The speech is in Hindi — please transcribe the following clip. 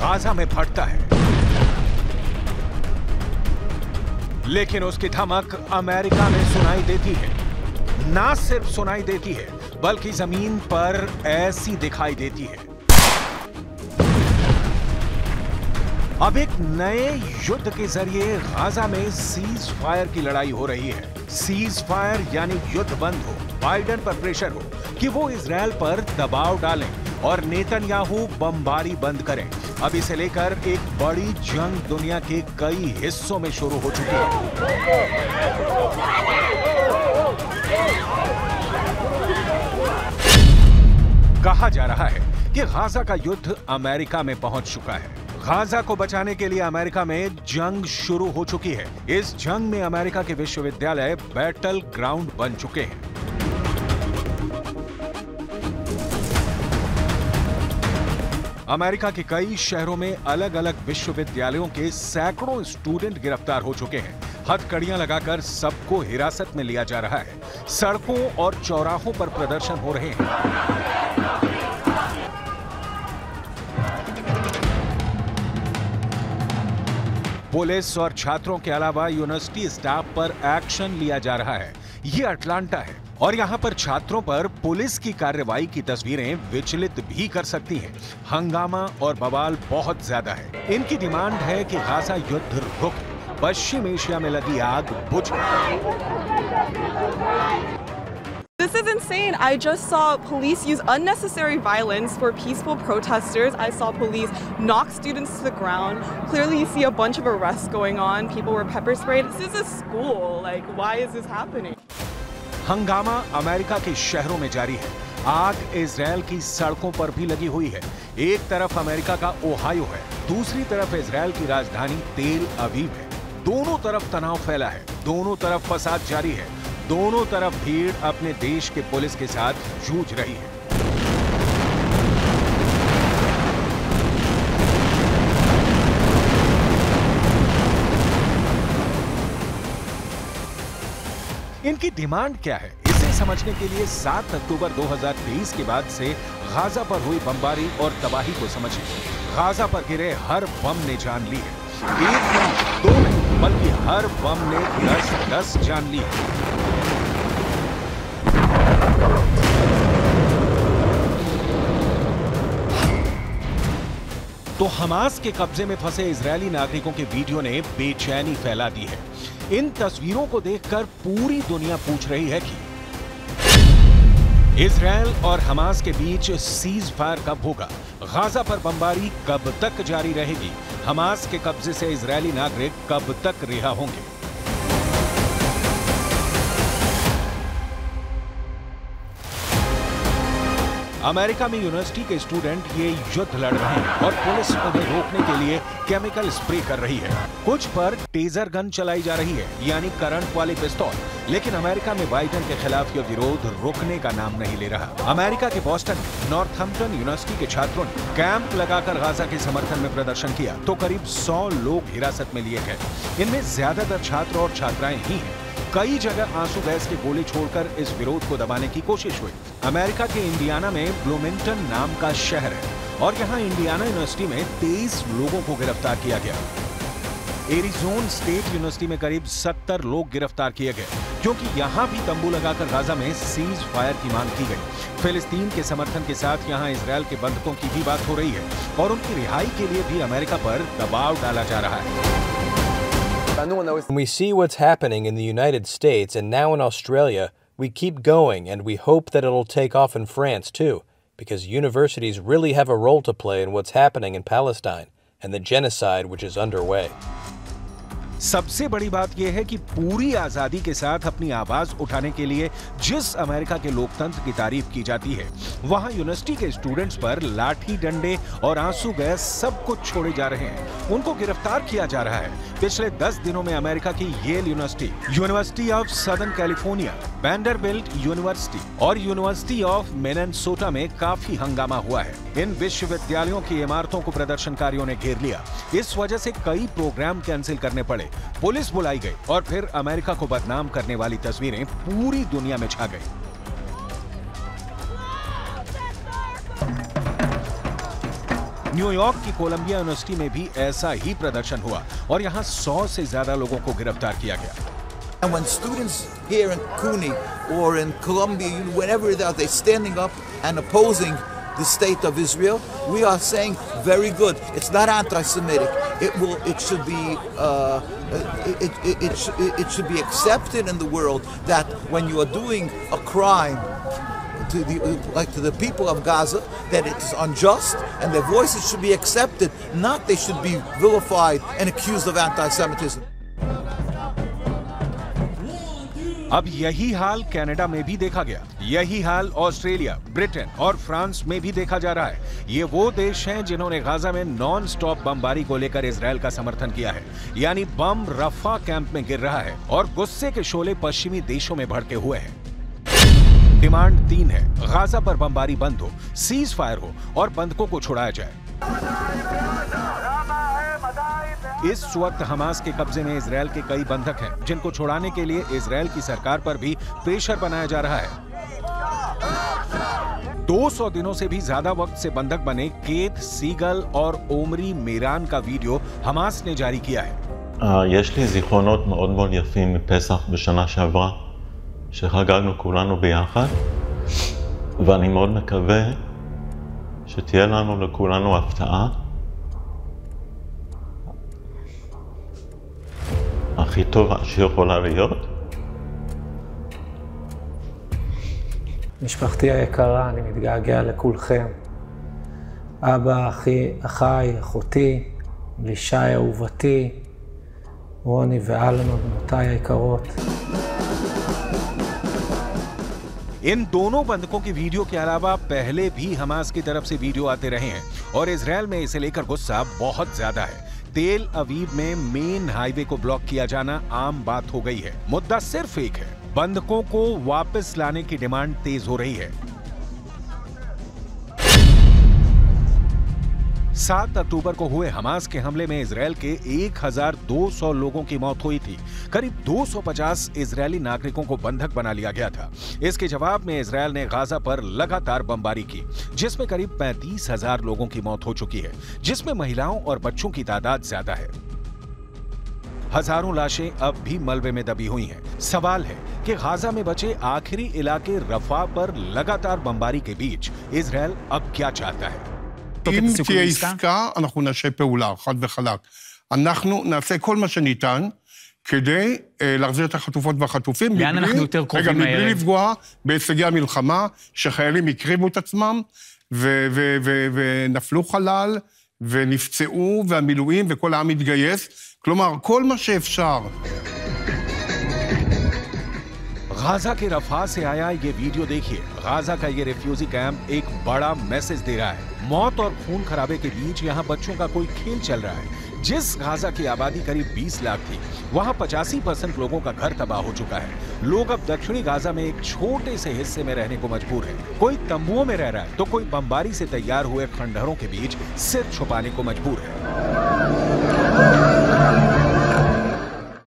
गाजा में फटता है, लेकिन उसकी धमक अमेरिका में सुनाई देती है। ना सिर्फ सुनाई देती है, बल्कि जमीन पर ऐसी दिखाई देती है। अब एक नए युद्ध के जरिए गाजा में सीज फायर की लड़ाई हो रही है। सीज फायर यानी युद्ध बंद हो, बाइडेन पर प्रेशर हो कि वो इजरायल पर दबाव डालें और नेतन्याहू बमबारी बंद करें। अब इसे लेकर एक बड़ी जंग दुनिया के कई हिस्सों में शुरू हो चुकी है। कहा जा रहा है कि गाजा का युद्ध अमेरिका में पहुंच चुका है। गाजा को बचाने के लिए अमेरिका में जंग शुरू हो चुकी है। इस जंग में अमेरिका के विश्वविद्यालय बैटल ग्राउंड बन चुके हैं। अमेरिका के कई शहरों में अलग अलग विश्वविद्यालयों के सैकड़ों स्टूडेंट गिरफ्तार हो चुके हैं। हथकड़ियां लगाकर सबको हिरासत में लिया जा रहा है। सड़कों और चौराहों पर प्रदर्शन हो रहे हैं। पुलिस और छात्रों के अलावा यूनिवर्सिटी स्टाफ पर एक्शन लिया जा रहा है। ये अटलांटा है और यहाँ पर छात्रों पर पुलिस की कार्रवाई की तस्वीरें विचलित भी कर सकती हैं। हंगामा और बवाल बहुत ज्यादा है। इनकी डिमांड है कि गाजा युद्ध रुके, पश्चिम एशिया में लगी आग बुझ जाए। This is insane. I just saw police use unnecessary violence for peaceful protesters. I saw police knock students to the ground. Clearly you see a bunch of arrests going on. People were pepper sprayed. This is a school. Like, why is this happening? हंगामा अमेरिका के शहरों में जारी है। आग इजरायल की सड़कों पर भी लगी हुई है। एक तरफ अमेरिका का ओहायो है, दूसरी तरफ इजरायल की राजधानी तेल अवीव है। दोनों तरफ तनाव फैला है, दोनों तरफ फसाद जारी है, दोनों तरफ भीड़ अपने देश के पुलिस के साथ जूझ रही है। इनकी डिमांड क्या है, इसे समझने के लिए 7 अक्टूबर 2023 के बाद से गाजा पर हुई बमबारी और तबाही को समझें। गाजा पर गिरे हर बम ने जान ली है। एक नहीं, दो नहीं, बल्कि हर बम ने 10-10 जान ली है। तो हमास के कब्जे में फंसे इजरायली नागरिकों के वीडियो ने बेचैनी फैला दी है। इन तस्वीरों को देखकर पूरी दुनिया पूछ रही है कि इजरायल और हमास के बीच सीज फायर कब होगा, गाजा पर बमबारी कब तक जारी रहेगी, हमास के कब्जे से इजरायली नागरिक कब तक रिहा होंगे। अमेरिका में यूनिवर्सिटी के स्टूडेंट ये युद्ध लड़ रहे हैं और पुलिस उन्हें रोकने के लिए केमिकल स्प्रे कर रही है। कुछ पर टेजर गन चलाई जा रही है, यानी करंट वाली पिस्तौल। लेकिन अमेरिका में बाइडेन के खिलाफ यह विरोध रुकने का नाम नहीं ले रहा। अमेरिका के बॉस्टन में नॉर्थहैम्पटन यूनिवर्सिटी के छात्रों ने कैंप लगाकर गाजा के समर्थन में प्रदर्शन किया तो करीब 100 लोग हिरासत में लिए गए। इनमें ज्यादातर छात्र और छात्राएं ही हैं। कई जगह आंसू गैस के गोले छोड़कर इस विरोध को दबाने की कोशिश हुई। अमेरिका के इंडियाना में ब्लूमिंगटन नाम का शहर है और यहाँ इंडियाना यूनिवर्सिटी में 23 लोगों को गिरफ्तार किया गया। एरिज़ोना स्टेट यूनिवर्सिटी में करीब 70 लोग गिरफ्तार किए गए क्योंकि यहाँ भी तंबू लगाकर गाजा में सीज फायर की मांग की गई। फिलिस्तीन के समर्थन के साथ यहाँ इजरायल के बंधकों की भी बात हो रही है और उनकी रिहाई के लिए भी अमेरिका पर दबाव डाला जा रहा है। When we see what's happening in the United States and now in Australia, we keep going and we hope that it'll take off in France too, because universities really have a role to play in what's happening in Palestine and the genocide which is underway. सबसे बड़ी बात यह है कि पूरी आजादी के साथ अपनी आवाज उठाने के लिए जिस अमेरिका के लोकतंत्र की तारीफ की जाती है, वहां यूनिवर्सिटी के स्टूडेंट्स पर लाठी डंडे और आंसू गैस सब कुछ छोड़े जा रहे हैं। उनको गिरफ्तार किया जा रहा है। पिछले 10 दिनों में अमेरिका की Yale university, university of southern California, Vanderbilt university और यूनिवर्सिटी ऑफ मिनेसोटा में काफी हंगामा हुआ है। इन विश्वविद्यालयों की इमारतों को प्रदर्शनकारियों ने घेर लिया। इस वजह से कई प्रोग्राम कैंसिल करने पड़े, पुलिस बुलाई गई और फिर अमेरिका को बदनाम करने वाली तस्वीरें पूरी दुनिया में छा गई। न्यूयॉर्क की कोलंबिया यूनिवर्सिटी में भी ऐसा ही प्रदर्शन हुआ और यहाँ 100 से ज्यादा लोगों को गिरफ्तार किया गया। And when students here in CUNY or in Columbia, whenever they're standing up and opposing the state of Israel, we are saying very good. It's not anti-Semitic. It should be accepted in the world that when you are doing a crime to the people of Gaza, that it is unjust and their voices should be accepted, not they should be vilified and accused of anti-Semitism. अब यही हाल कनाडा में भी देखा गया, यही हाल ऑस्ट्रेलिया, ब्रिटेन और फ्रांस में भी देखा जा रहा है। ये वो देश हैं जिन्होंने गाजा में नॉन स्टॉप बमबारी को लेकर इजरायल का समर्थन किया है, यानी बम रफा कैंप में गिर रहा है और गुस्से के शोले पश्चिमी देशों में भड़के हुए हैं। डिमांड 3 है, गाजा पर बमबारी बंद हो, सीज फायर हो और बंधकों को छुड़ाया जाए। इस वक्त हमास के कब्जे में इजरायल के कई बंधक हैं, जिनको छुड़ाने के लिए इजरायल की सरकार पर भी प्रेशर बनाया जा रहा है। 200 दिनों से भी ज्यादा वक्त से बंधक बने केत सीगल और ओमरी मेरान का वीडियो हमास ने जारी किया है। יש לי זיכרונות מאוד מאוד יפים מפסח בשנה שעברה, שחגגנו כולנו ביחד, ואני מאוד מקווה שתהיה לנו לכולנו הפתעה. הכי טובה שיכולה להיות. משפחתי היקרה, אני מתגעגע לכולכם. אבא, אחיי, אחותי, לישי אהובתי, רוני ואלמה, בנותיי היקרות. इन दोनों बंधकों की वीडियो के अलावा पहले भी हमास की तरफ से वीडियो आते रहे हैं और इजरायल में इसे लेकर गुस्सा बहुत ज्यादा है। तेल अवीव में मेन हाईवे को ब्लॉक किया जाना आम बात हो गई है। मुद्दा सिर्फ एक है, बंधकों को वापस लाने की डिमांड तेज हो रही है। 7 अक्टूबर को हुए हमास के हमले में इजरायल के 1200 लोगों की मौत हुई थी। करीब 250 इजरायली नागरिकों को बंधक बना लिया गया था। इसके जवाब में इजरायल ने गाजा पर लगातार बमबारी की, जिसमें करीब 35,000 लोगों की मौत हो चुकी है, जिसमें महिलाओं और बच्चों की तादाद ज्यादा है। हजारों लाशें अब भी मलबे में दबी हुई हैं। सवाल है कि गाजा में बचे आखिरी इलाके रफा पर लगातार बमबारी के बीच इजरायल अब क्या चाहता है? אם תהיה עסקה, אנחנו נעשה פעולה, חד וחלק. אנחנו נעשה כל מה שניתן כדי להחזיר את החטופות והחטופים, מבלי לפגוע בהישגי המלחמה, שחיילים הקריבו את עצמם, ונפלו חלל, ונפצעו, והמילואים, וכל העם התגייס. כלומר, כל מה שאפשר. गाजा के रफा से आया ये वीडियो देखिए। गाजा का ये रिफ्यूजी कैंप एक बड़ा मैसेज दे रहा है। मौत और खून खराबे के बीच यहाँ बच्चों का कोई खेल चल रहा है। जिस गाजा की आबादी करीब 20 लाख थी, वहाँ 85% लोगों का घर तबाह हो चुका है। लोग अब दक्षिणी गाजा में एक छोटे से हिस्से में रहने को मजबूर है। कोई तंबुओं में रह रहा है तो कोई बमबारी से तैयार हुए खंडहरों के बीच सिर छुपाने को मजबूर है।